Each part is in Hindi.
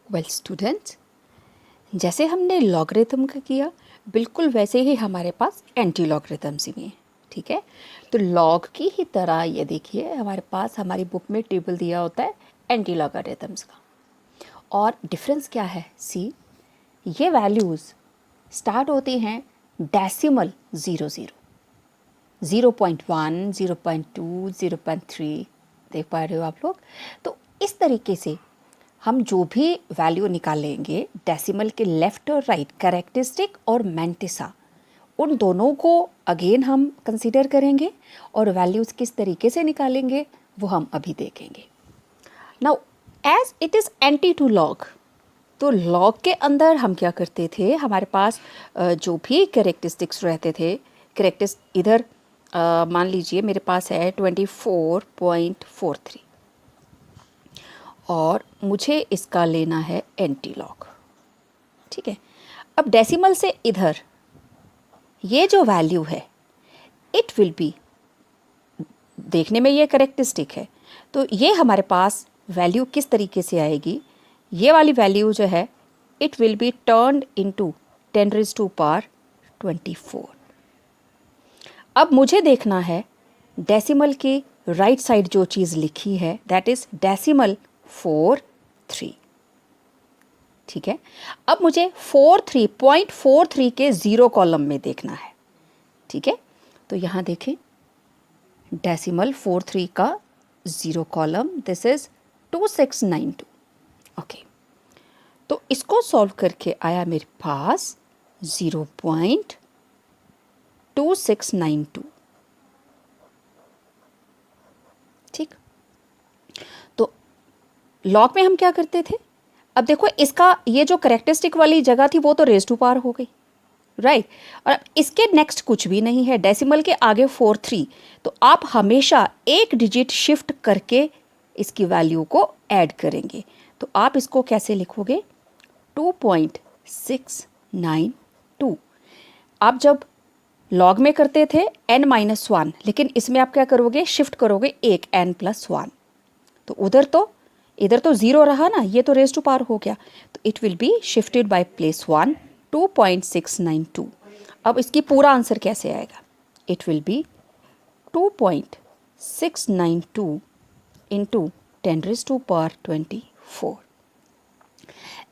वेल स्टूडेंट्स, जैसे हमने लॉगरिथम का किया बिल्कुल वैसे ही हमारे पास एंटी लॉगरिथम्स भी हैं। ठीक है, तो लॉग की ही तरह ये देखिए हमारे पास हमारी बुक में टेबल दिया होता है एंटी लॉगरिथम्स का। और डिफरेंस क्या है? सी, ये वैल्यूज़ स्टार्ट होती हैं डेसिमल 00, 0.1, 0.2, 0.3। देख पा रहे हो आप लोग? तो इस तरीके से हम जो भी वैल्यू निकालेंगे डेसिमल के लेफ़्ट और राइट, कैरेक्टरिस्टिक और मैंटिसा, उन दोनों को अगेन हम कंसीडर करेंगे और वैल्यूज़ किस तरीके से निकालेंगे वो हम अभी देखेंगे। Now as it is anti to log, तो लॉग के अंदर हम क्या करते थे, हमारे पास जो भी कैरेक्टरिस्टिक्स रहते थे, कैरेक्टरिस्ट इधर मान लीजिए मेरे पास है 24.43 और मुझे इसका लेना है एंटी लॉग। ठीक है, अब डेसिमल से इधर ये जो वैल्यू है इट विल बी, देखने में ये कैरेक्टरिस्टिक है तो ये हमारे पास वैल्यू किस तरीके से आएगी, ये वाली वैल्यू जो है it will B turned into 10⁻²⁴। अब मुझे देखना है डेसिमल की राइट साइड जो चीज़ लिखी है दैट इज़ डेसिमल 43। ठीक है, अब मुझे 43.43 के 0 कॉलम में देखना है। ठीक है, तो यहाँ देखें डेसिमल 43 का 0 कॉलम, दिस इज़ 2692। ओके, तो इसको सॉल्व करके आया मेरे पास 0.2692। ठीक, तो लॉग में हम क्या करते थे, अब देखो इसका ये जो करेक्टरिस्टिक वाली जगह थी वो तो रेज टू पावर हो गई, राइट। और अब इसके नेक्स्ट कुछ भी नहीं है, डेसिमल के आगे 43, तो आप हमेशा एक डिजिट शिफ्ट करके इसकी वैल्यू को ऐड करेंगे। तो आप इसको कैसे लिखोगे, 2.692। आप जब लॉग में करते थे n-1, लेकिन इसमें आप क्या करोगे, शिफ्ट करोगे एक n+1। तो इधर तो 0 रहा ना, ये तो रेज टू पावर हो गया, तो it will be shifted by place 1, 2.692। अब इसकी पूरा आंसर कैसे आएगा, it will be 2.692 into 10⁻²⁴।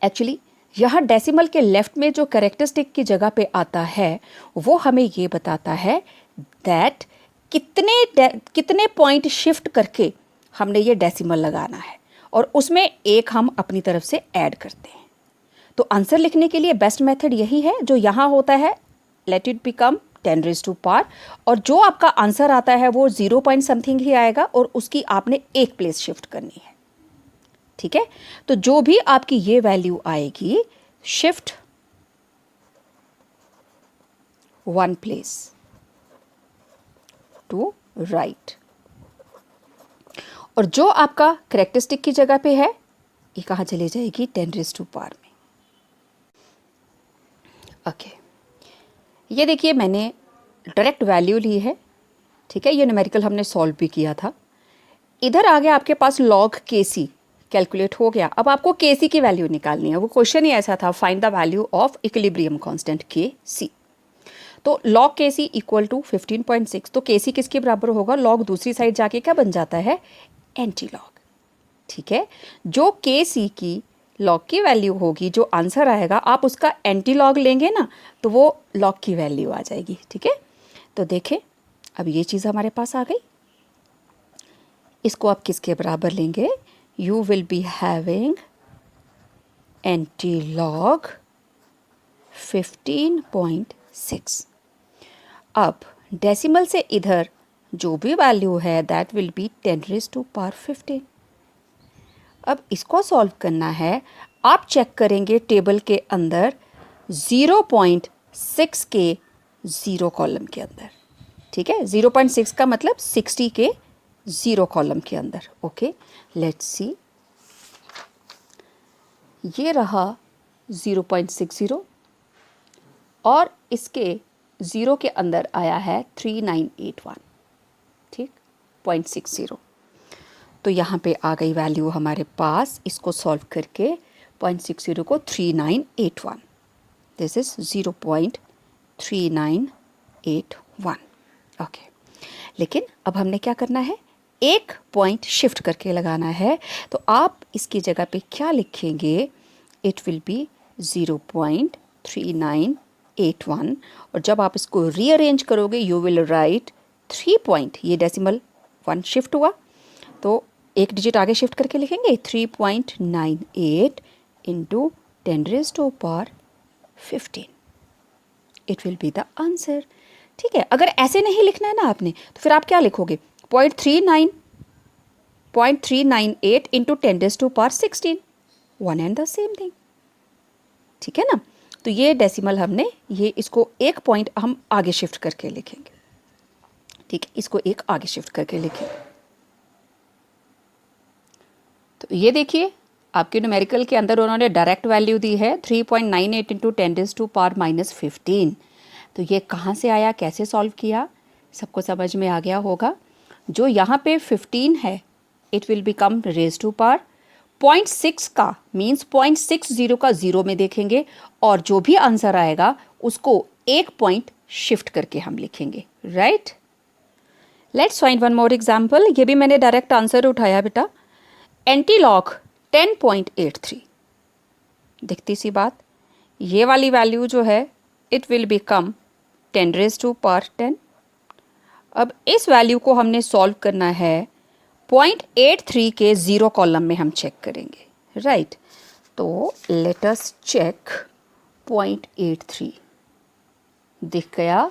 Actually यहाँ डेसिमल के लेफ्ट में जो कैरेक्टरिस्टिक की जगह पे आता है वो हमें ये बताता है दैट कितने पॉइंट शिफ्ट करके हमने ये डेसिमल लगाना है और उसमें एक हम अपनी तरफ से ऐड करते हैं। तो आंसर लिखने के लिए बेस्ट मेथड यही है, जो यहाँ होता है लेट इट बिकम 10⁻⁴, और जो आपका आंसर आता है वो 0 पॉइंट समथिंग ही आएगा और उसकी आपने एक प्लेस शिफ्ट करनी है। ठीक है, तो जो भी आपकी ये वैल्यू आएगी, शिफ्ट 1 प्लेस टू राइट, और जो आपका कैरेक्टरिस्टिक की जगह पे है ये कहाँ चली जाएगी, 10⁻⁴ में। ओके, ये देखिए मैंने डायरेक्ट वैल्यू ली है। ठीक है, ये न्यूमेरिकल हमने सॉल्व भी किया था। इधर आगे आपके पास लॉग केसी कैलकुलेट हो गया। अब आपको केसी की वैल्यू निकालनी है, वो क्वेश्चन ही ऐसा था, find the value of equilibrium constant KC. तो लॉग केसी इक्वल टू 15.6, तो केसी किसके बराबर होगा, लॉग दूसरी साइड जाके क्या बन जाता है, एंटी लॉग। ठीक है, जो केसी की लॉग की वैल्यू होगी, जो आंसर आएगा आप उसका एंटी लॉग लेंगे ना, तो वो लॉग की वैल्यू आ जाएगी। ठीक है, तो देखें अब ये चीज़ हमारे पास आ गई। इसको आप किसके बराबर लेंगे, you will be having anti-log 15.6। अब डेसिमल से इधर जो भी वैल्यू है दैट विल बी 10⁻⁵। अब इसको सॉल्व करना है, आप चेक करेंगे टेबल के अंदर 0.6 के 0 कॉलम के अंदर। ठीक है, 0.6 का मतलब 60 के 0 कॉलम के अंदर। ओके, लेट्स सी, ये रहा 0.60 और इसके 0 के अंदर आया है 3981। ठीक, 0.60, तो यहाँ पे आ गई वैल्यू हमारे पास। इसको सॉल्व करके 0.60 को 3981, दिस इज 0.3981। ओके, लेकिन अब हमने क्या करना है, एक पॉइंट शिफ्ट करके लगाना है। तो आप इसकी जगह पे क्या लिखेंगे, इट विल बी 0.3981, और जब आप इसको रीअरेंज करोगे यू विल राइट 3 पॉइंट, ये डेसिमल 1 शिफ्ट हुआ तो एक डिजिट आगे शिफ्ट करके लिखेंगे 3.98 into 10⁻15, it will be the answer. ठीक है, अगर ऐसे नहीं लिखना है ना आपने, तो फिर आप क्या लिखोगे, 0.398 into 10⁻16, one and the same thing. ठीक है ना, तो ये डेसिमल हमने, ये इसको एक पॉइंट हम आगे शिफ्ट करके लिखेंगे। ठीक है, इसको एक आगे शिफ्ट करके लिखेंगे। तो ये देखिए आपके न्यूमेरिकल के अंदर उन्होंने डायरेक्ट वैल्यू दी है 3.98 इंटू 10⁻⁻15। तो ये कहाँ से आया, कैसे सॉल्व किया, सबको समझ में आ गया होगा। जो यहाँ पे 15 है it will become raise to power 0.6 का, मीन्स 0.60 का 0 में देखेंगे, और जो भी आंसर आएगा उसको एक पॉइंट शिफ्ट करके हम लिखेंगे। Right, let's find one more example. ये भी मैंने डायरेक्ट आंसर उठाया बेटा, एंटीलॉग 10.83। दिखती सी बात, ये वाली वैल्यू जो है इट विल बिकम 10⁻10। अब इस वैल्यू को हमने सॉल्व करना है 0.83 के 0 कॉलम में हम चेक करेंगे। राइट, तो लेट अस चेक 0.83, दिख गया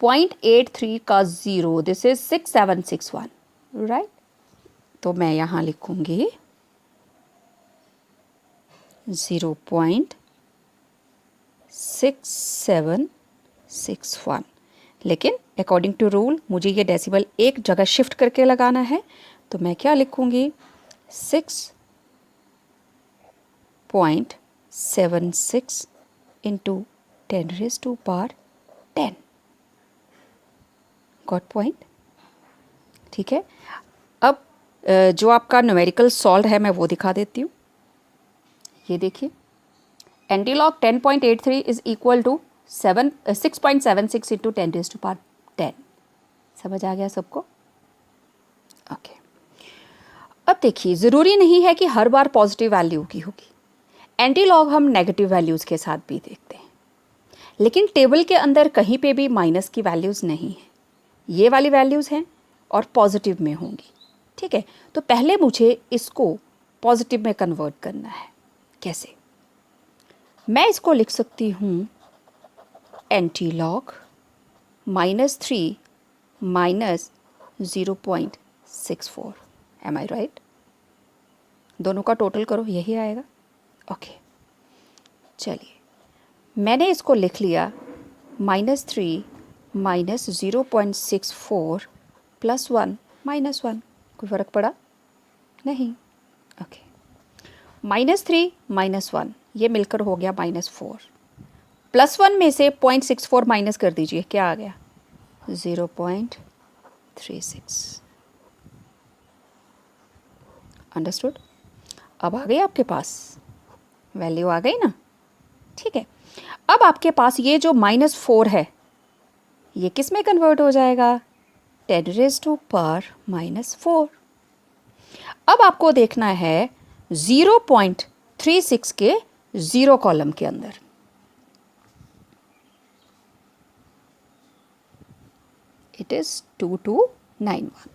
0.83 का 0, दिस इज 6761। राइट, तो मैं यहाँ लिखूंगी 0.6761, लेकिन अकॉर्डिंग टू रूल मुझे ये डेसिमल एक जगह शिफ्ट करके लगाना है। तो मैं क्या लिखूंगी, 6.76 इंटू 10⁻10। Got point. ठीक है, अब जो आपका न्यूमेरिकल सॉल्व है मैं वो दिखा देती हूँ। ये देखिए, antilog 10.83 is equal to 6.76 into 10⁻10। समझ आ गया सबको? ओके, अब देखिए ज़रूरी नहीं है कि हर बार पॉजिटिव वैल्यू की होगी, एंटीलॉग हम नेगेटिव वैल्यूज़ के साथ भी देखते हैं, लेकिन टेबल के अंदर कहीं पे भी माइनस की वैल्यूज़ नहीं है, ये वाली वैल्यूज़ हैं और पॉजिटिव में होंगी। ठीक है, तो पहले मुझे इसको पॉजिटिव में कन्वर्ट करना है। कैसे? मैं इसको लिख सकती हूँ antilog -3 minus 0.64। M I right? दोनों का टोटल करो, यही आएगा। ओके, चलिए मैंने इसको लिख लिया -3 माइनस 0.64 प्लस 1 माइनस 1। कोई फ़र्क पड़ा? नहीं। ओके, -3 माइनस 1 ये मिलकर हो गया -4, प्लस 1 में से 0.64 माइनस कर दीजिए, क्या आ गया? 0.36। अंडरस्टूड? अब आ गई आपके पास वैल्यू, आ गई ना? ठीक है, अब आपके पास ये जो -4 है ये किस में कन्वर्ट हो जाएगा? 10⁻⁻4। अब आपको देखना है 0.36 के 0 कॉलम के अंदर। इट इज 2291,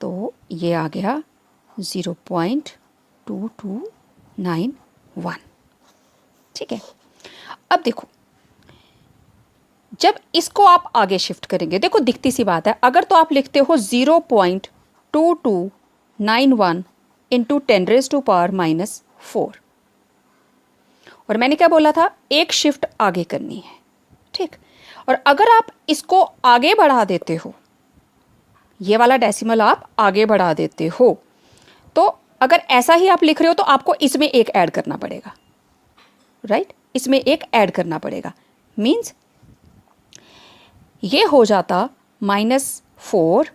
तो ये आ गया 0.2291। ठीक है, अब देखो जब इसको आप आगे शिफ्ट करेंगे, देखो दिखती सी बात है, अगर तो आप लिखते हो 0.2291 इंटू 10⁻⁻4, और मैंने क्या बोला था, एक शिफ्ट आगे करनी है। ठीक, और अगर आप इसको आगे बढ़ा देते हो, ये वाला डेसिमल आप आगे बढ़ा देते हो, तो अगर ऐसा ही आप लिख रहे हो तो आपको इसमें एक ऐड करना पड़ेगा। राइट, इसमें एक ऐड करना पड़ेगा, मीन्स ये हो जाता -4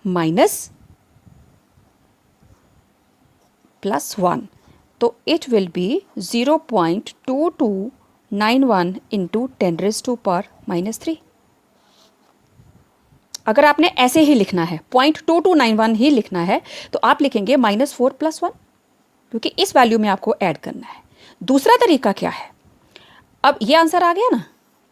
माइनस +1, तो इट विल बी 0.2291 इंटू 10⁻³ अगर आपने ऐसे ही लिखना है 0.2291 ही लिखना है तो आप लिखेंगे -4 + 1, क्योंकि इस वैल्यू में आपको ऐड करना है। दूसरा तरीका क्या है, अब ये आंसर आ गया ना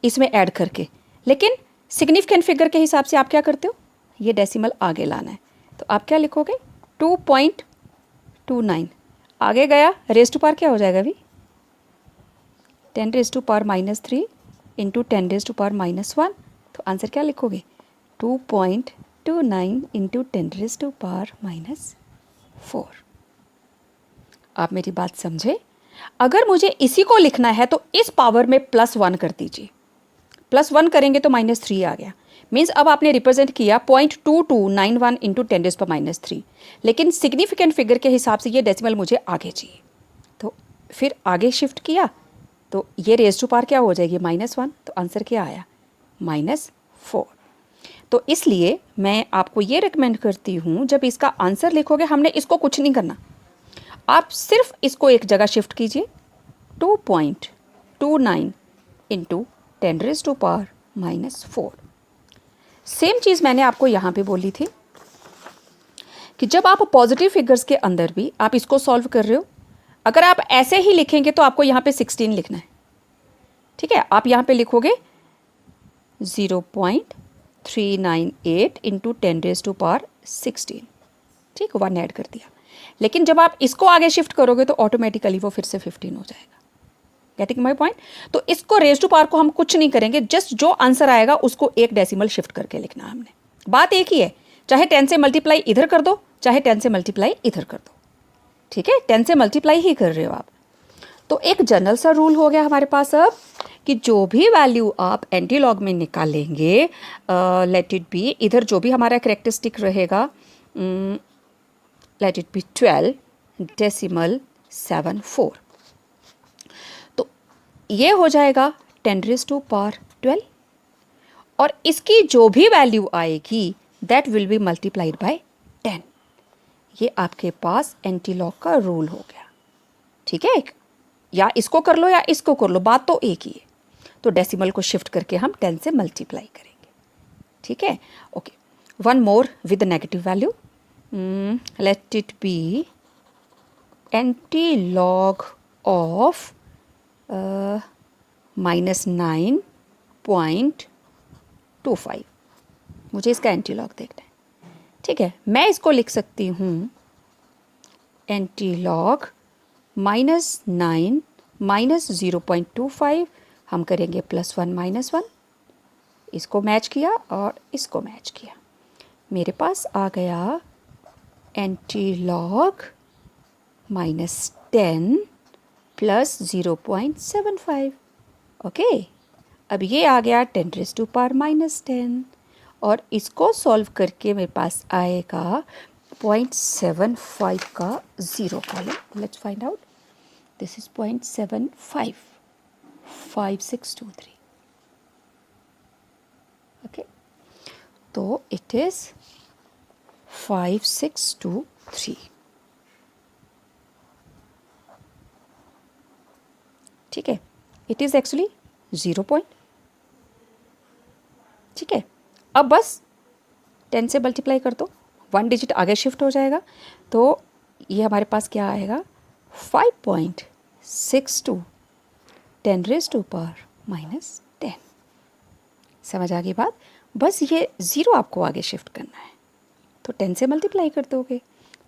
इसमें ऐड करके, लेकिन सिग्निफिकेंट फिगर के हिसाब से आप क्या करते हो, ये डेसिमल आगे लाना है, तो आप क्या लिखोगे 2.29 आगे गया, रेज़ टू पावर क्या हो जाएगा अभी 10⁻³ इंटू 10⁻⁻1, तो आंसर क्या लिखोगे 2.29 इंटू 10⁻⁻4। आप मेरी बात समझे? अगर मुझे इसी को लिखना है तो इस पावर में +1 कर दीजिए, +1 करेंगे तो -3 आ गया, मीन्स अब आपने रिप्रेजेंट किया 0.2291 इंटू 10⁻⁻3, लेकिन सिग्निफिकेंट फिगर के हिसाब से ये डेसिमल मुझे आगे चाहिए, तो फिर आगे शिफ्ट किया तो ये रेज़ टू पावर क्या हो जाएगी -1, तो आंसर क्या आया -4। तो इसलिए मैं आपको ये रिकमेंड करती हूँ जब इसका आंसर लिखोगे, हमने इसको कुछ नहीं करना, आप सिर्फ इसको एक जगह शिफ्ट कीजिए 2.29 इंटू 10⁻⁻4। सेम चीज़ मैंने आपको यहाँ पे बोली थी कि जब आप पॉजिटिव फिगर्स के अंदर भी आप इसको सॉल्व कर रहे हो, अगर आप ऐसे ही लिखेंगे तो आपको यहाँ पे 16 लिखना है, ठीक है। आप यहाँ पे लिखोगे 0.398 इंटू 10⁻16, ठीक, 1 ऐड कर दिया, लेकिन जब आप इसको आगे शिफ्ट करोगे तो ऑटोमेटिकली वो फिर से 15 हो जाएगा। Getting my point? तो इसको रेज़ टू पावर को हम कुछ नहीं करेंगे, जस्ट जो आंसर आएगा उसको एक डेसिमल शिफ्ट करके लिखना हमने, बात एक ही है, चाहे 10 से मल्टीप्लाई इधर कर दो, चाहे 10 से मल्टीप्लाई इधर कर दो, ठीक है, 10 से मल्टीप्लाई ही कर रहे हो आप। तो एक जनरल सा रूल हो गया हमारे पास अब कि जो भी वैल्यू आप एंटी लॉग में निकालेंगे, लेट इट बी, इधर जो भी हमारा करेक्टरिस्टिक रहेगा, लेट इट बी 12.74, तो ये हो जाएगा 10⁻12, और इसकी जो भी वैल्यू आएगी that will be multiplied by 10। ये आपके पास एंटी लॉग का रूल हो गया, ठीक है, या इसको कर लो या इसको कर लो, बात तो एक ही है। तो डेसिमल को शिफ्ट करके हम 10 से मल्टीप्लाई करेंगे, ठीक है। Okay, one more with negative value, late it B anti log of -9.25, मुझे इसका एंटी लॉग देखना है, ठीक है। मैं इसको लिख सकती हूँ एंटी लॉग -9 -0.25, हम करेंगे +1 -1, इसको मैच किया और इसको मैच किया, मेरे पास आ गया एंटी लॉग -10 + 0.75। ओके, अब ये आ गया 10⁻⁻10, और इसको सॉल्व करके मेरे पास आएगा 0.75 का 0 column. Let's find out, this is 0.75, 5623। Okay, तो इट इज 5623, ठीक है, इट इज एक्चुअली 0 पॉइंट, ठीक है। अब बस 10 से मल्टीप्लाई कर दो, 1 डिजिट आगे शिफ्ट हो जाएगा, तो ये हमारे पास क्या आएगा 5.62 10⁻⁻10। समझ आ गई बात? बस ये 0 आपको आगे शिफ्ट करना है, तो 10 से मल्टीप्लाई कर दोगे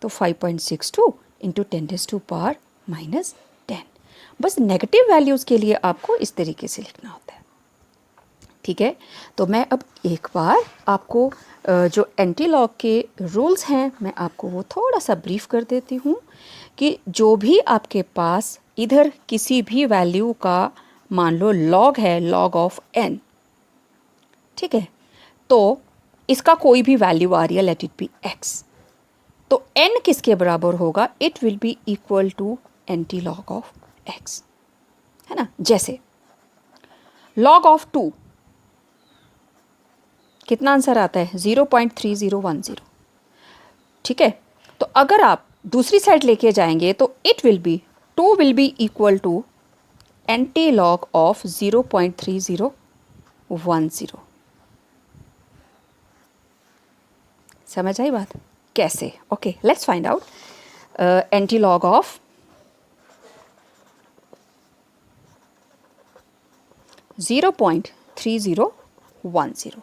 तो 5.62 इंटू 10⁻⁻10। बस नेगेटिव वैल्यूज़ के लिए आपको इस तरीके से लिखना होता है, ठीक है। तो मैं अब एक बार आपको जो एंटी लॉग के रूल्स हैं मैं आपको वो थोड़ा सा ब्रीफ कर देती हूँ कि जो भी आपके पास इधर किसी भी वैल्यू का मान लो लॉग है, लॉग ऑफ n, ठीक है, तो इसका कोई भी वैल्यू आ रही है, लेट इट बी x, तो n किसके बराबर होगा, it will be equal to anti log of x, है ना। जैसे लॉग ऑफ 2 कितना आंसर आता है 0.3010, ठीक है। तो अगर आप दूसरी साइड लेके जाएंगे तो it will B 2 will be equal to anti-log of 0.3010. समझ आई बात? कैसे? Okay, let's find out anti-log of 0.3010.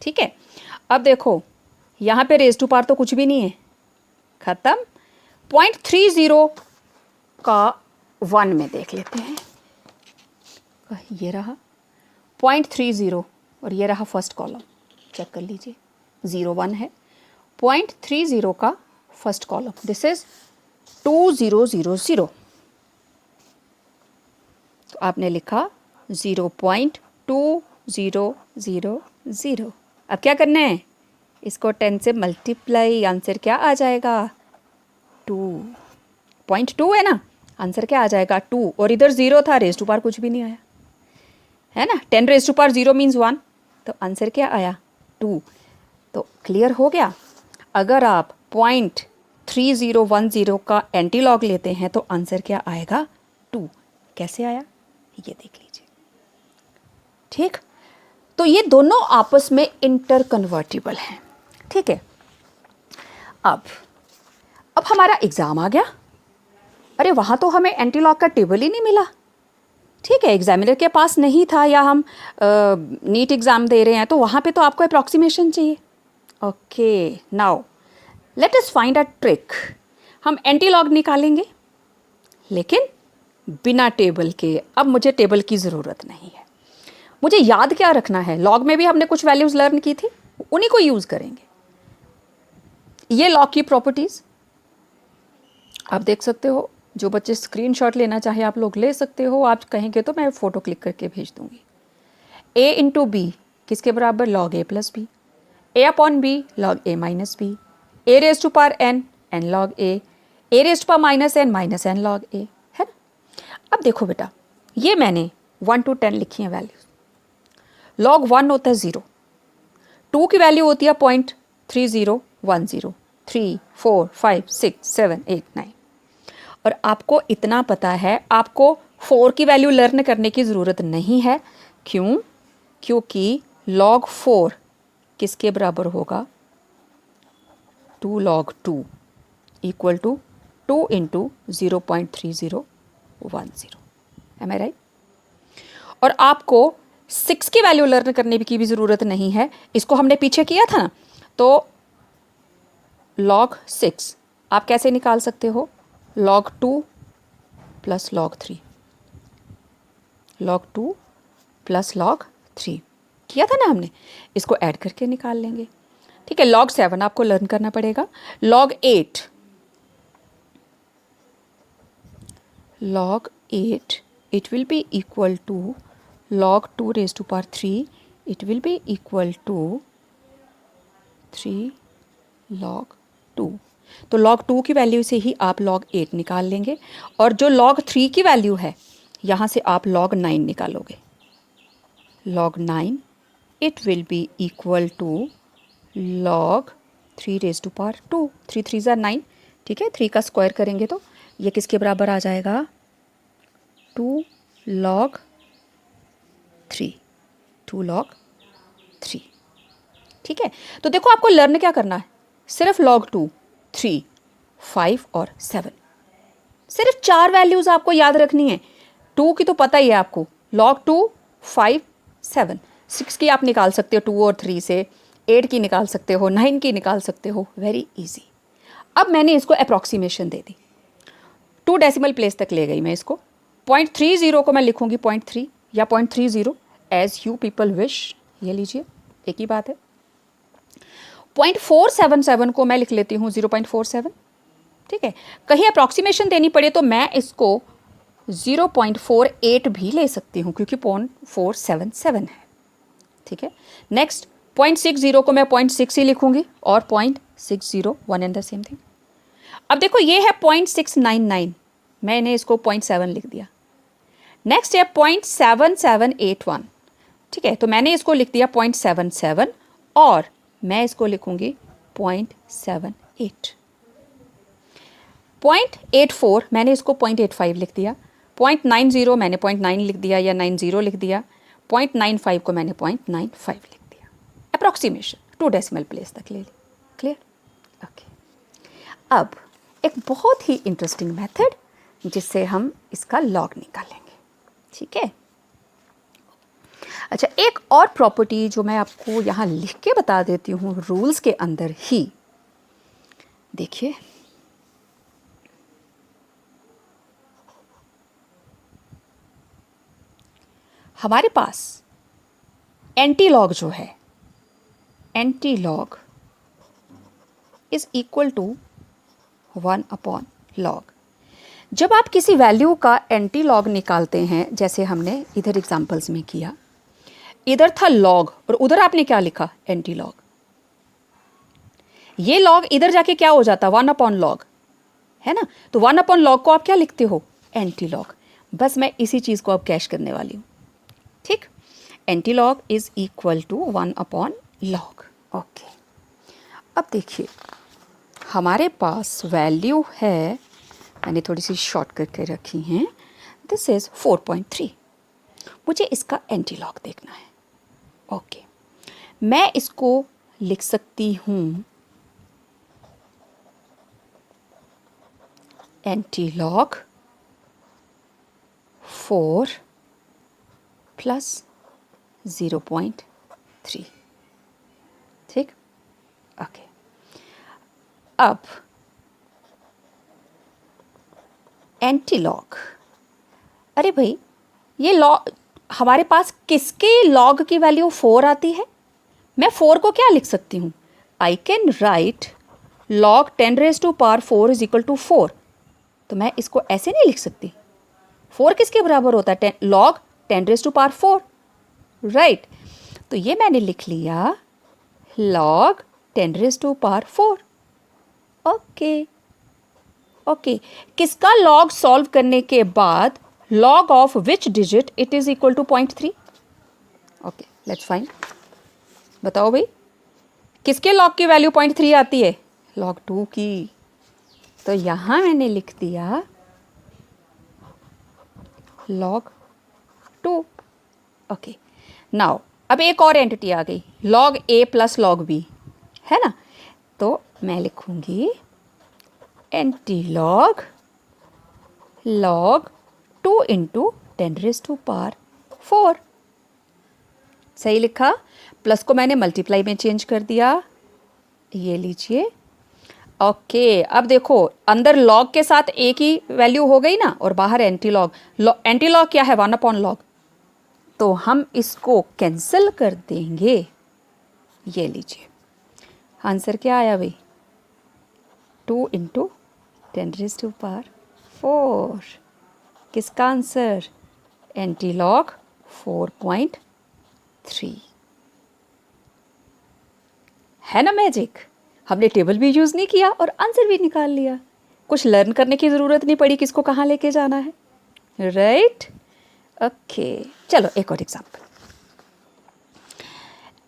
ठीक है, अब देखो यहाँ पे रेज टू पावर तो कुछ भी नहीं है, खत्म. 0.30 का 1 में देख लेते हैं. ये रहा 0.30 और ये रहा फर्स्ट कॉलम, चेक कर लीजिए. 0 1 है. 0.30 का फर्स्ट कॉलम, दिस इज 2000. तो आपने लिखा 0.2000. अब क्या करना है, इसको 10 से मल्टीप्लाई, आंसर क्या आ जाएगा 2.2 है ना, आंसर क्या आ जाएगा 2. और इधर 0 था, रेज टू पावर कुछ भी नहीं आया है ना. 10 रेज टू पावर 0 मीन्स 1, तो आंसर क्या आया 2. तो क्लियर हो गया. अगर आप 0.3010 का एंटीलॉग लेते हैं तो आंसर क्या आएगा 2. कैसे आया ये देख लीजिए. ठीक, तो ये दोनों आपस में इंटर कन्वर्टिबल हैं. ठीक है, अब हमारा एग्ज़ाम आ गया. अरे वहाँ तो हमें एंटीलॉग का टेबल ही नहीं मिला. ठीक है, एग्जामिनर के पास नहीं था, या हम नीट एग्ज़ाम दे रहे हैं तो वहाँ पे तो आपको अप्रॉक्सीमेशन चाहिए. Okay, now let us find a trick. हम एंटीलॉग निकालेंगे लेकिन बिना टेबल के. अब मुझे टेबल की ज़रूरत नहीं है, मुझे याद क्या रखना है. लॉग में भी हमने कुछ वैल्यूज़ लर्न की थी, उन्हीं को यूज़ करेंगे. ये लॉग की प्रॉपर्टीज़ आप देख सकते हो. जो बच्चे स्क्रीनशॉट लेना चाहे आप लोग ले सकते हो. आप कहेंगे तो मैं फ़ोटो क्लिक करके भेज दूँगी. a इंटू बी किसके बराबर, log a plus b. a upon b log a minus b. a raise to power n n log a. a raise to power minus n log a, है ना. अब देखो बेटा, ये मैंने 1 to 10 लिखी हैं वैल्यूज. लॉग 1 होता है 0, 2 की वैल्यू होती है 0.3010, 3 4 5 6 7 8 9. और आपको इतना पता है, आपको 4 की वैल्यू लर्न करने की ज़रूरत नहीं है. क्यों? क्योंकि log 4 किसके बराबर होगा 2 log 2 equal to 2 into 0.3010. Am I right? और आपको 6 की वैल्यू लर्न करने की भी ज़रूरत नहीं है. इसको हमने पीछे किया था ना, तो log 6 आप कैसे निकाल सकते हो, log 2 plus log 3. log 2 plus log 3 किया था ना हमने, इसको ऐड करके निकाल लेंगे. ठीक है, log 7 आपको लर्न करना पड़ेगा. log 8 it will be equal to log 2 raised to power 3. it will be equal to 3 log 2. तो log 2 की वैल्यू से ही आप log 8 निकाल लेंगे. और जो log 3 की वैल्यू है, यहाँ से आप log 9 निकालोगे. log 9 it will be equal to log 3 raised to power 2. 3 3 ज़ा 9. ठीक है, 3 का स्क्वायर करेंगे तो ये किसके बराबर आ जाएगा 2 log 3. 2 log 3. ठीक है, तो देखो आपको लर्न क्या करना है, सिर्फ log 2 3 5 और 7. सिर्फ 4 वैल्यूज़ आपको याद रखनी है. 2 की तो पता ही है आपको, log 2 5 7. 6 की आप निकाल सकते हो 2 और 3 से, 8 की निकाल सकते हो, 9 की निकाल सकते हो. Very easy. अब मैंने इसको अप्रॉक्सीमेशन दे दी, 2 डेसिमल प्लेस तक ले गई मैं इसको. 0.30 को मैं लिखूंगी 0.3 या 0.30 एज यू पीपल विश. ये लीजिए, एक ही बात है. 0.477 को मैं लिख लेती हूँ 0.47. ठीक है, कहीं अप्रॉक्सीमेशन देनी पड़े तो मैं इसको 0.48 भी ले सकती हूँ, क्योंकि 0.477 है. ठीक है, नेक्स्ट 0.60 को मैं 0.6 ही लिखूंगी, और 0.60 one and the same thing. अब देखो ये है 0.699, मैंने इसको 0.7 लिख दिया. नेक्स्ट है 0.7781. ठीक है, तो मैंने इसको लिख दिया 0.77, और मैं इसको लिखूंगी 0.78. 0.84 मैंने इसको 0.85 लिख दिया, 0.90 मैंने 0.9 लिख दिया या 90 लिख दिया, 0.95 को मैंने 0.95 लिख दिया। अप्रॉक्सीमेशन 2 डेसिमल प्लेस तक ले ली। क्लियर? ओके। अब एक बहुत ही इंटरेस्टिंग मेथड जिससे हम इसका लॉग निकालेंगे। ठीक है। अच्छा, एक और प्रॉपर्टी जो मैं आपको यहाँ लिख के बता देती हूँ रूल्स के अंदर ही। देखिए, हमारे पास एंटी लॉग जो है, anti log is equal to 1/log। जब आप किसी वैल्यू का एंटी लॉग निकालते हैं, जैसे हमने इधर एग्जांपल्स में किया, इधर था लॉग और उधर आपने क्या लिखा, एंटी लॉग। ये लॉग इधर जाके क्या हो जाता, 1/log, है ना। तो 1/log को आप क्या लिखते हो, एंटी लॉग। बस मैं इसी चीज़ को अब कैश करने वाली हूँ। ठीक, anti log is equal to 1/log। Okay, अब देखिए हमारे पास वैल्यू है, मैंने थोड़ी सी शॉर्ट करके रखी हैं, दिस इज 4.3। मुझे इसका एंटी लॉग देखना है। ओके, मैं इसको लिख सकती हूँ एंटी लॉग 4 प्लस 0.3। ठीक, ओके। अब एंटी लॉग, अरे भाई ये लॉग हमारे पास किसके लॉग की वैल्यू 4 आती है। मैं 4 को क्या लिख सकती हूँ, I can write log 10⁴ is equal to 4। तो मैं इसको ऐसे नहीं लिख सकती। 4 किसके बराबर होता है, log 10⁴, राइट। तो ये मैंने लिख लिया log 10⁴। ओके ओके, किसका लॉग सॉल्व करने के बाद log of which digit it is equal to 0.3। Okay, let's find. बताओ भाई, किसके लॉग की वैल्यू 0.3 आती है, log 2 की। तो यहां मैंने लिख दिया log 2। ओके, नाउ अब एक और एंटिटी आ गई, log a plus log b, है ना। तो मैं लिखूंगी एंटी लॉग log 2 इंटू 10⁴। सही लिखा, प्लस को मैंने मल्टीप्लाई में चेंज कर दिया, ये लीजिए। ओके, अब देखो अंदर log के साथ a की वैल्यू हो गई ना, और बाहर एंटी लॉग। एंटी लॉग क्या है, 1/log। तो हम इसको कैंसिल कर देंगे, ये लीजिए। आंसर क्या आया भाई, 2 इंटू 10⁴। किसका आंसर, एंटी लॉग 4.3। है ना मैजिक, हमने टेबल भी यूज़ नहीं किया और आंसर भी निकाल लिया। कुछ लर्न करने की ज़रूरत नहीं पड़ी किसको कहाँ लेके जाना है, राइट। ओके, चलो एक और एग्जांपल।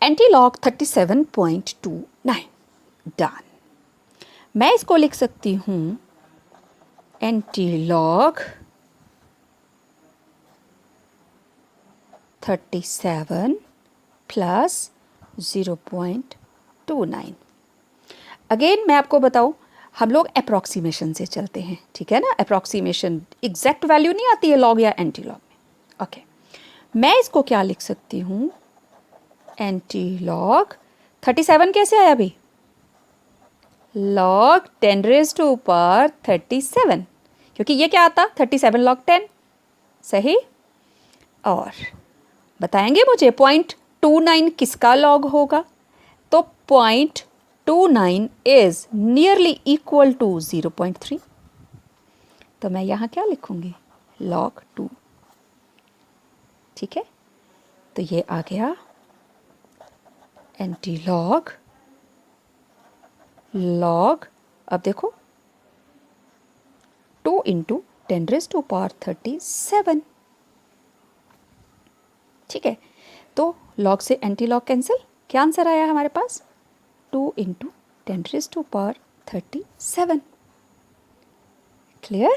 Anti log 37.29 done. मैं इसको लिख सकती हूँ एंटी लॉग 37 प्लस 0.29। अगेन मैं आपको बताऊँ, हम लोग अप्रॉक्सीमेशन से चलते हैं, ठीक है ना। अप्रॉक्सीमेशन, एग्जैक्ट वैल्यू नहीं आती है लॉग या एंटी लॉग में। ओके, मैं इसको क्या लिख सकती हूँ, एंटी लॉग 37 कैसे आया भाई, log 10⁻37, क्योंकि ये क्या आता, 37 log 10, सही। और बताएंगे मुझे 0.29 किसका लॉग होगा, तो 0.29 इज नियरली इक्वल टू 0.3। तो मैं यहाँ क्या लिखूंगी, log 2। ठीक है, तो ये आ गया एंटी लॉग log, अब देखो 2 इंटू 10⁻37। ठीक है, तो log से एंटी लॉग कैंसिल, क्या आंसर आया हमारे पास, 2 into 10⁻37। Clear?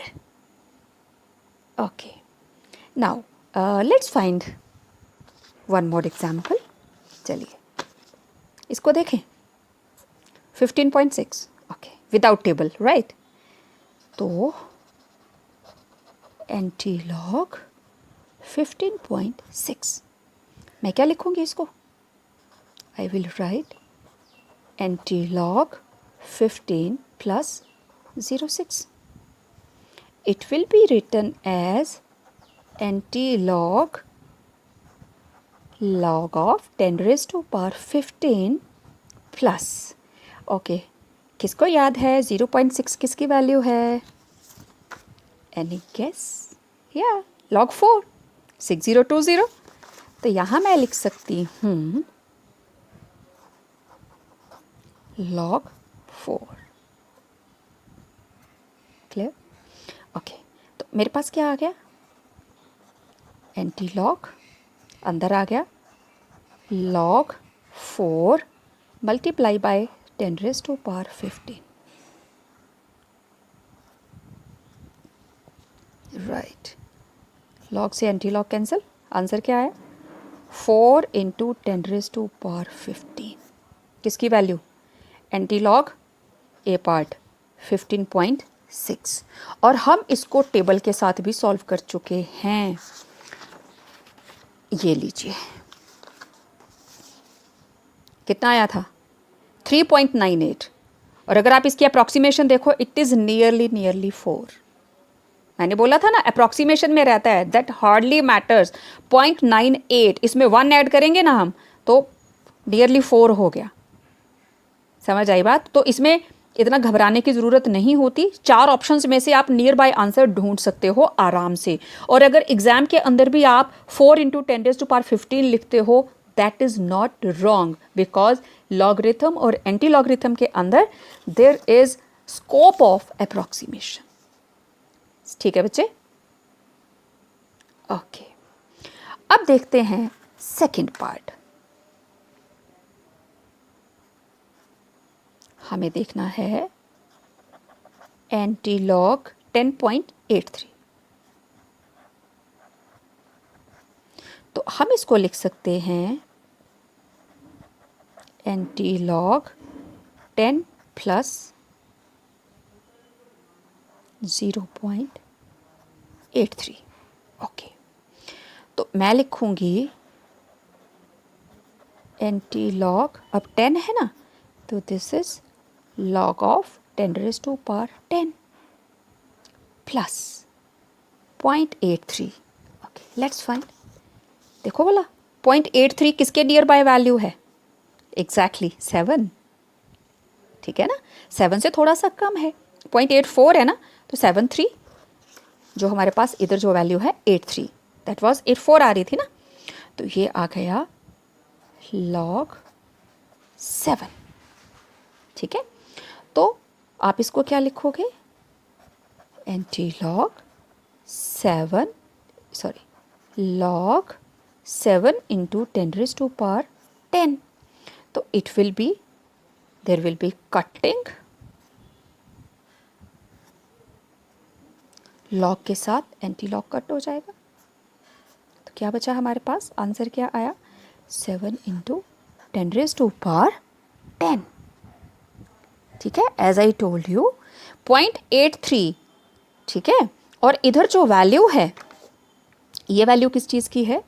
Okay. Now let's find one more example. चलिए इसको देखें. 15.6. Okay. Without table, right? तो एंटी-लॉग 15.6. मैं क्या लिखूंगी इसको? I will write anti-log 15 plus 0.6. It will be written as anti-log log of 10 raised to power 15 plus. Okay. किसको याद है 0.6 किसकी वैल्यू है? Any guess? Yeah, log 4 6020. तो यहाँ मैं लिख सकती हूँ log 4. क्लियर? ओके. तो मेरे पास क्या आ गया? एंटी लॉग अंदर आ गया log 4 multiply by 10 raise to power 15. Right. Log से एंटी लॉग कैंसिल. आंसर क्या है? 4 इंटू 10 रेज़ टू पावर 15. किसकी value? Anti log a part 15.6. और हम इसको टेबल के साथ भी सॉल्व कर चुके हैं. ये लीजिए कितना आया था? 3.98. और अगर आप इसकी अप्रॉक्सीमेशन देखो इट इज़ नियरली 4. मैंने बोला था ना अप्रॉक्सीमेशन में रहता है दैट हार्डली मैटर्स. 0.98 इसमें 1 ऐड करेंगे ना हम तो नियरली 4 हो गया. समझ आई बात? तो इसमें इतना घबराने की ज़रूरत नहीं होती. 4 ऑप्शंस में से आप नियर बाय आंसर ढूंढ सकते हो आराम से. और अगर एग्जाम के अंदर भी आप 4 इंटू 10 रेज़ टू पावर 15 लिखते हो that is not wrong because logarithm और एंटी लॉगरिथम के अंदर there is scope of approximation. ठीक है बच्चे? ओके. अब देखते हैं सेकंड पार्ट. हमें देखना है एंटी लॉग 10.83. तो हम इसको लिख सकते हैं एंटी लॉग 10 प्लस 0.83. ओके. तो मैं लिखूंगी एंटी लॉग, अब 10 है ना तो this is log of 10 raised to power 10 plus 0.83. Okay. Let's find. देखो बोला 0.83 किसके नियर बाय वैल्यू है? एग्जैक्टली 7. ठीक है ना? 7 से थोड़ा सा कम है. 0.84 है ना तो 7.3 जो हमारे पास इधर जो वैल्यू है 83 दैट वाज 84 आ रही थी ना. तो ये आ गया log 7. ठीक है. तो आप इसको क्या लिखोगे? Anti log 7 log 7 into 10 raise to power 10. तो it will be there will be cutting. Log के साथ एंटी लॉग कट हो जाएगा. तो क्या बचा हमारे पास? आंसर क्या आया? 7 इंटू 10 रेज़ टू पावर 10. ठीक है. As I told you 0.83. ठीक है. और इधर जो वैल्यू है ये वैल्यू किस चीज़ की है?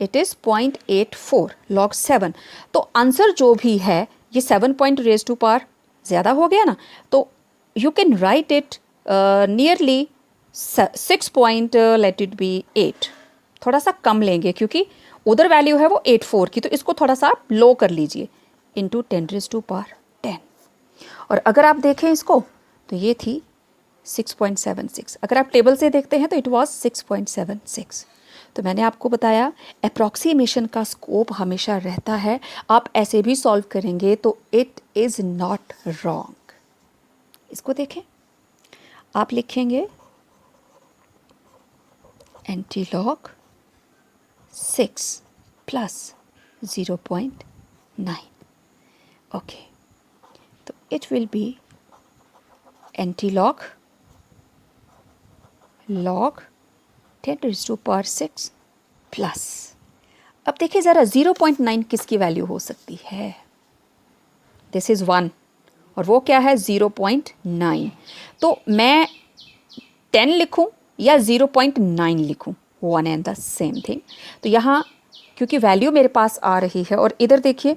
It is 0.84 log 7. तो आंसर जो भी है ये 7 पॉइंट रेज टू पावर ज़्यादा हो गया ना. तो you can write it nearly 6 point let it B 8. थोड़ा सा कम लेंगे क्योंकि उधर वैल्यू है वो 84 की. तो इसको थोड़ा सा आप लो कर लीजिए इंटू 10 रेज टू पावर 10. और अगर आप देखें इसको तो ये थी 6.76. अगर आप टेबल से देखते हैं तो इट वाज 6.76. तो मैंने आपको बताया अप्रॉक्सीमेशन का स्कोप हमेशा रहता है. आप ऐसे भी सॉल्व करेंगे तो इट इज़ नॉट रॉन्ग. इसको देखें. आप लिखेंगे एंटी लॉग 6 प्लस 0.9. ओके. तो it will be anti-log log 10 raised to power 6 plus, अब देखिए ज़रा 0.9 किसकी वैल्यू हो सकती है? दिस इज़ 1 और वो क्या है 0.9। तो मैं 10 लिखूं या 0.9 लिखूं, one and the same thing. तो यहाँ क्योंकि वैल्यू मेरे पास आ रही है और इधर देखिए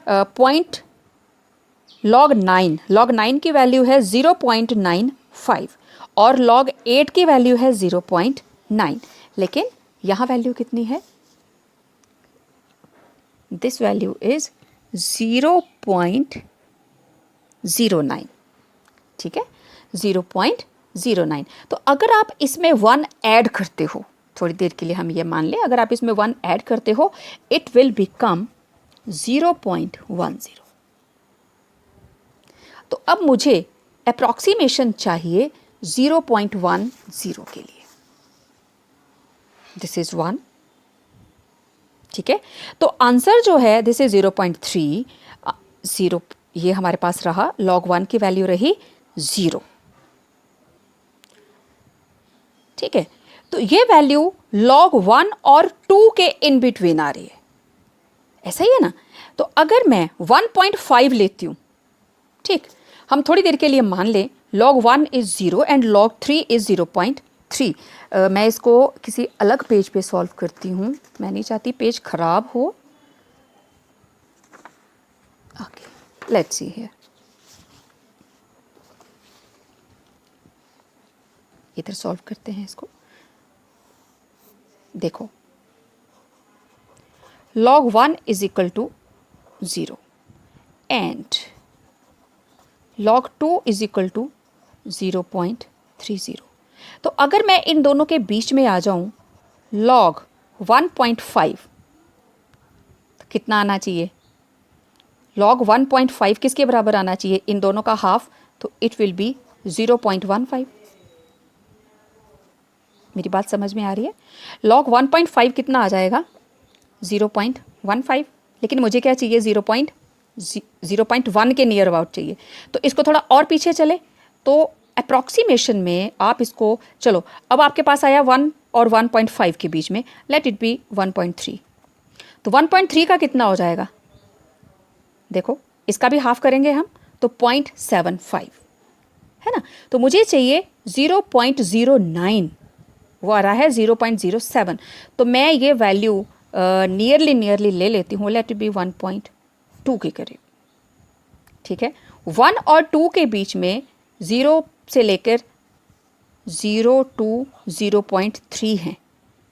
पॉइंट log 9 की वैल्यू है 0.95 और log 8 की वैल्यू है 0.9, लेकिन यहाँ वैल्यू कितनी है? दिस वैल्यू इज 0.09, ठीक है, 0.09। तो अगर आप इसमें 1 ऐड करते हो, थोड़ी देर के लिए हम ये मान लें, अगर आप इसमें 1 ऐड करते हो इट विल बिकम 0.10। तो अब मुझे अप्रॉक्सीमेशन चाहिए 0.10 के लिए। दिस इज 1, ठीक है। तो आंसर जो है दिस इज 0.3, 0 ये हमारे पास रहा, log 1 की वैल्यू रही 0, ठीक है। तो ये वैल्यू log 1 और 2 के इन बिटवीन आ रही है, ऐसा ही है ना। तो अगर मैं 1.5 लेती हूँ, ठीक, हम थोड़ी देर के लिए मान लें log 1 is 0 and log 3 is 0.3। मैं इसको किसी अलग पेज पे सॉल्व करती हूँ, मैं नहीं चाहती पेज ख़राब हो। ओके, लेट्स सी हियर, इधर सॉल्व करते हैं इसको। देखो log 1 is equal to 0 and log 2 is equal to 0.30। तो अगर मैं इन दोनों के बीच में आ जाऊं log 1.5, तो कितना आना चाहिए? log 1.5 किसके बराबर आना चाहिए? इन दोनों का हाफ, तो इट विल बी 0.15। मेरी बात समझ में आ रही है? log 1.5 कितना आ जाएगा? 0.15, लेकिन मुझे क्या चाहिए? 0.1 के नियर अबाउट चाहिए। तो इसको थोड़ा और पीछे चले तो अप्रॉक्सीमेशन में आप इसको, चलो अब आपके पास आया 1 और 1.5 के बीच में, लेट इट बी 1.3। तो 1.3 का कितना हो जाएगा? देखो इसका भी हाफ करेंगे हम, तो 0.75 है ना। तो मुझे चाहिए 0.09, वो आ रहा है 0.07। तो मैं ये वैल्यू नियरली ले लेती हूँ, लेट इट बी 1.2 के करीब, ठीक है। 1 और 2 के बीच में 0 से लेकर 0 to 0.3 हैं,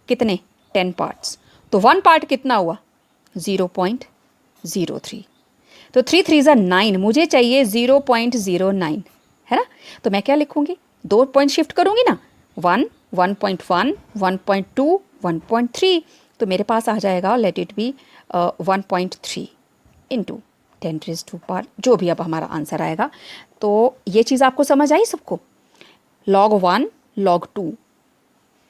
कितने? 10 पार्ट्स। तो 1 पार्ट कितना हुआ? 0.03। तो 3 3 ज़ा 9, मुझे चाहिए 0.09, है ना। तो मैं क्या लिखूंगी? 2 पॉइंट शिफ्ट करूंगी ना, 1, 1.1, 1.2, 1.3। तो मेरे पास आ जाएगा, let it be 1.3 into 10 raise to power, जो भी अब हमारा आंसर आएगा। तो ये चीज़ आपको समझ आई सबको? log 1, log 2,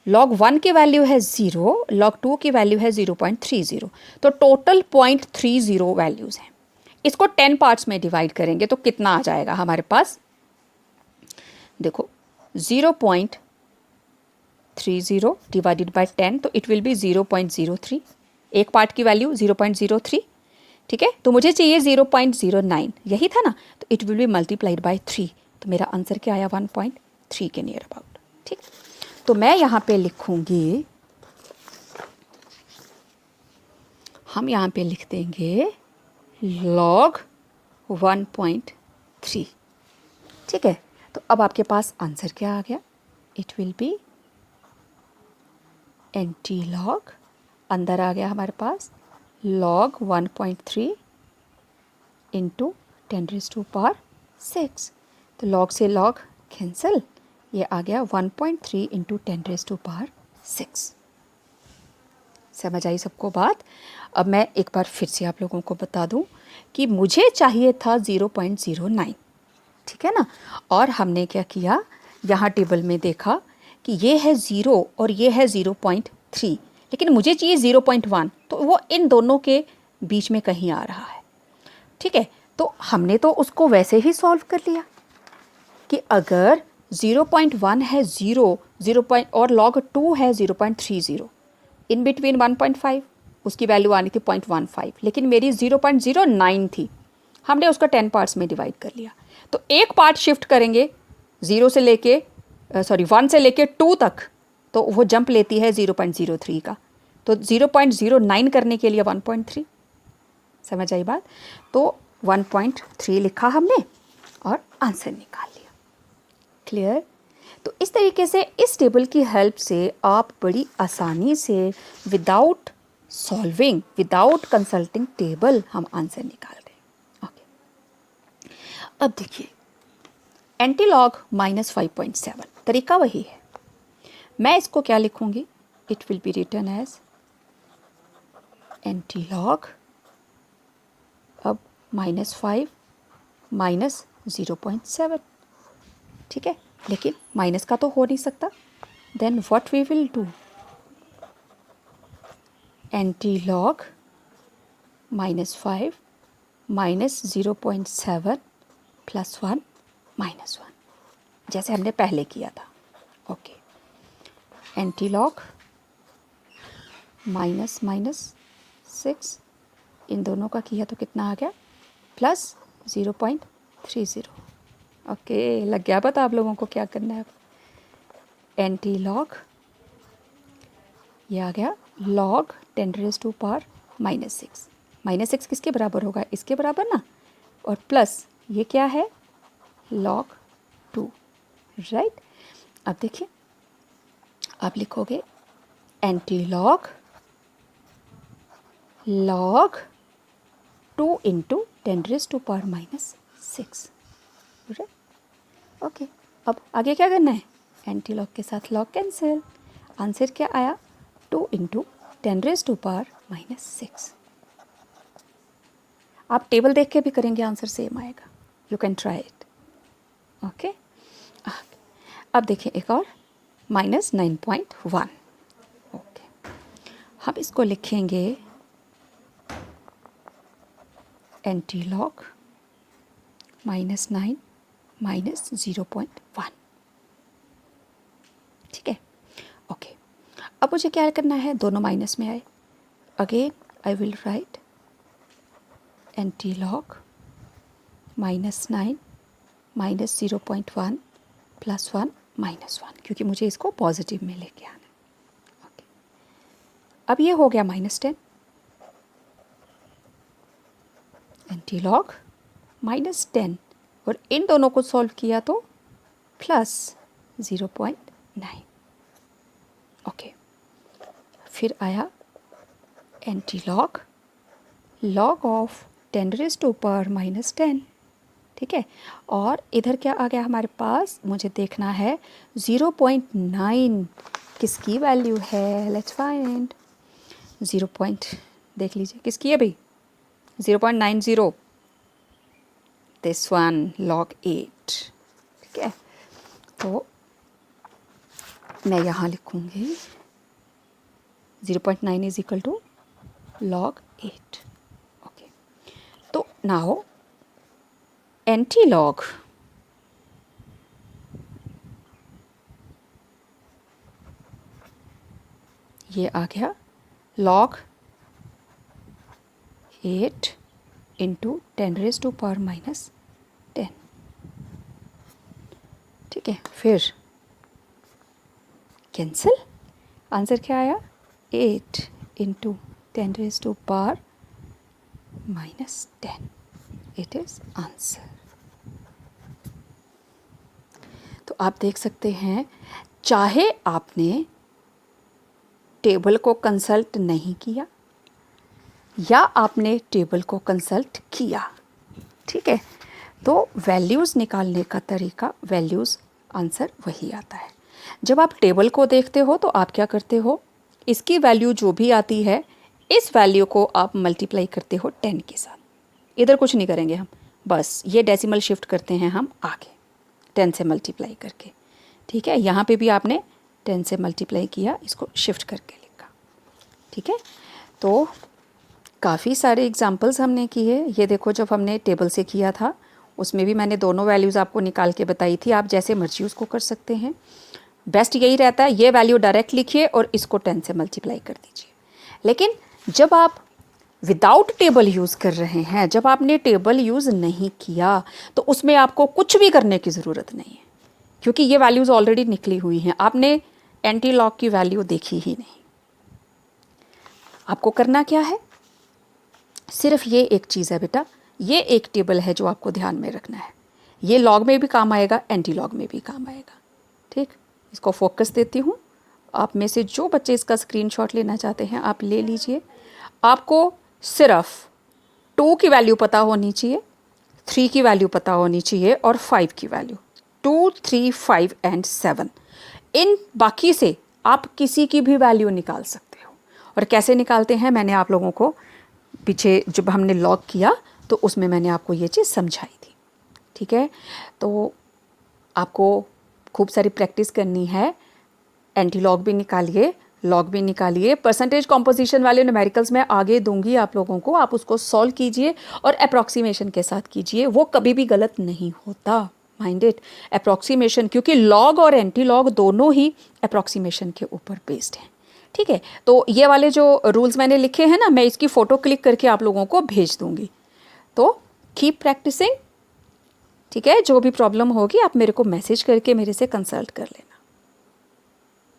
log 1 की वैल्यू है 0, log 2 की वैल्यू है 0.30। तो टोटल 0.30 वैल्यूज़ हैं। इसको 10 पार्ट्स में डिवाइड करेंगे तो कितना आ जाएगा हमारे पास? देखो 0.30 डिवाइडेड बाय 10, तो इट विल बी 0.03। एक पार्ट की वैल्यू 0.03, ठीक है। तो मुझे चाहिए 0.09, यही था ना। तो it will B multiplied by 3, तो मेरा आंसर क्या आया? 1.3 के नियर अबाउट, ठीक। तो मैं यहाँ पे लिखूँगी, हम यहाँ पे लिख देंगे log 1.3, ठीक है। तो अब आपके पास आंसर क्या आ गया? It will be anti log, अंदर आ गया हमारे पास log 1.3 into 10 raise to power 6। तो log से log कैंसिल, ये आ गया 1.3 इंटू 10 रेज़ टू पावर 6। समझ आई सबको बात? अब मैं एक बार फिर से आप लोगों को बता दूं कि मुझे चाहिए था 0.09, ठीक है ना। और हमने क्या किया, यहाँ टेबल में देखा कि ये है 0 और ये है 0.3, लेकिन मुझे चाहिए 0.1, तो वो इन दोनों के बीच में कहीं आ रहा है, ठीक है। तो हमने तो उसको वैसे ही सॉल्व कर लिया कि अगर 0.1 है 0 पॉइंट और log 2 है 0.30, इन बिटवीन 1.5, उसकी वैल्यू आनी थी 0.15, लेकिन मेरी 0.09 थी, हमने उसका 10 पार्ट्स में डिवाइड कर लिया। तो एक पार्ट शिफ्ट करेंगे 1 से लेके 2 तक, तो वो जंप लेती है 0.03 का। तो 0.09 करने के लिए 1.3, समझ आई बात? तो 1.3 लिखा हमने और आंसर निकाल लिया। क्लियर? तो इस तरीके से इस टेबल की हेल्प से आप बड़ी आसानी से without solving, without consulting table हम आंसर निकाल रहे हैं। ओके, अब देखिए एंटीलॉग -5.7, तरीका वही है। मैं इसको क्या लिखूंगी? It will be written as antilog, अब -5 माइनस 0.7, ठीक है, लेकिन माइनस का तो हो नहीं सकता। Then what we will do, antilog -5 minus 0.7 plus 1 minus 1, जैसे हमने पहले किया था। ओके, एंटीलॉग -6, इन दोनों का किया तो कितना आ गया? प्लस 0.30। ओके, लग गया पता आप लोगों को क्या करना है अब। एंटीलॉग, ये आ गया log 10⁻⁻6, -6 किसके बराबर होगा? इसके बराबर ना, और प्लस ये क्या है? log 2, right. अब देखिए, आप लिखोगे antilog log 2 into 10⁻⁻6, right. Okay, अब आगे क्या करना है? एंटीलॉग के साथ लॉग कैंसिल, आंसर क्या आया? 2 इंटू 10⁻⁻6। आप टेबल देख के भी करेंगे, आंसर सेम आएगा। You can try it. Okay, अब देखिए एक और -9.1। ओके, हम इसको लिखेंगे एंटीलॉग -9 माइनस 0.1, ठीक है। ओके, अब मुझे क्या करना है? दोनों माइनस में आए। Again I will write antilog -9 minus 0.1 plus 1 minus 1, क्योंकि मुझे इसको पॉजिटिव में लेके आना है। ओके, अब ये हो गया -10, एंटीलॉग -10, और इन दोनों को सॉल्व किया तो प्लस 0.9। ओके, फिर आया एंटीलॉग log ऑफ 10⁻⁻10, ठीक है। और इधर क्या आ गया हमारे पास? मुझे देखना है 0.9 किसकी वैल्यू है? Let's find 0. देख लीजिए किसकी है भाई? 0.90, दिस वन log 8, ठीक है। तो मैं यहाँ लिखूँगी 0.9 is equal to log 8। Okay, तो नाउ एंटीलॉग ये आ गया log 8 इंटू 10⁻⁻10, ठीक है। फिर कैंसिल, आंसर क्या आया? 8 इंटू 10⁻⁻10, इट इज़ आंसर। तो आप देख सकते हैं, चाहे आपने टेबल को कंसल्ट नहीं किया या आपने टेबल को कंसल्ट किया, ठीक है, तो वैल्यूज़ निकालने का तरीका, वैल्यूज़ आंसर वही आता है। जब आप टेबल को देखते हो तो आप क्या करते हो? इसकी वैल्यू जो भी आती है, इस वैल्यू को आप मल्टीप्लाई करते हो 10 के साथ। इधर कुछ नहीं करेंगे हम, बस ये डेसिमल शिफ्ट करते हैं हम आगे 10 से मल्टीप्लाई करके, ठीक है। यहाँ पे भी आपने 10 से मल्टीप्लाई किया, इसको शिफ्ट करके लिखा, ठीक है। तो काफ़ी सारे एग्जाम्पल्स हमने किए। ये देखो, जब हमने टेबल से किया था उसमें भी मैंने दोनों वैल्यूज़ आपको निकाल के बताई थी। आप जैसे मर्जी उसको कर सकते हैं। बेस्ट यही रहता है, ये वैल्यू डायरेक्ट लिखिए और इसको 10 से मल्टीप्लाई कर दीजिए। लेकिन जब आप विदाउट टेबल यूज़ कर रहे हैं, जब आपने टेबल यूज़ नहीं किया, तो उसमें आपको कुछ भी करने की ज़रूरत नहीं है, क्योंकि ये वैल्यूज़ ऑलरेडी निकली हुई हैं। आपने एंटी लॉग की वैल्यू देखी ही नहीं। आपको करना क्या है, सिर्फ ये एक चीज़ है बेटा, ये एक टेबल है जो आपको ध्यान में रखना है। ये लॉग में भी काम आएगा, एंटी लॉग में भी काम आएगा। ठीक, इसको फोकस देती हूँ। आप में से जो बच्चे इसका स्क्रीनशॉट लेना चाहते हैं आप ले लीजिए। आपको सिर्फ 2 की वैल्यू पता होनी चाहिए, 3 की वैल्यू पता होनी चाहिए और 5 की वैल्यू, 2, 3, 5 एंड 7। इन बाकी से आप किसी की भी वैल्यू निकाल सकते हो। और कैसे निकालते हैं मैंने आप लोगों को पीछे जब हमने लॉग किया तो उसमें मैंने आपको ये चीज़ समझाई थी। ठीक है, तो आपको खूब सारी प्रैक्टिस करनी है। एंटी लॉग भी निकालिए, लॉग भी निकालिए। परसेंटेज कॉम्पोजिशन वाले न्यूमेरिकल्स मैं आगे दूंगी आप लोगों को, आप उसको सॉल्व कीजिए और अप्रॉक्सीमेशन के साथ कीजिए। वो कभी भी गलत नहीं होता, माइंड इट। अप्रॉक्सीमेशन, क्योंकि लॉग और एंटी लॉग दोनों ही अप्रॉक्सीमेशन के ऊपर बेस्ड हैं। ठीक है, तो ये वाले जो रूल्स मैंने लिखे हैं ना, मैं इसकी फ़ोटो क्लिक करके आप लोगों को भेज दूंगी। तो कीप प्रैक्टिसिंग। ठीक है, जो भी प्रॉब्लम होगी आप मेरे को मैसेज करके मेरे से कंसल्ट कर लेना।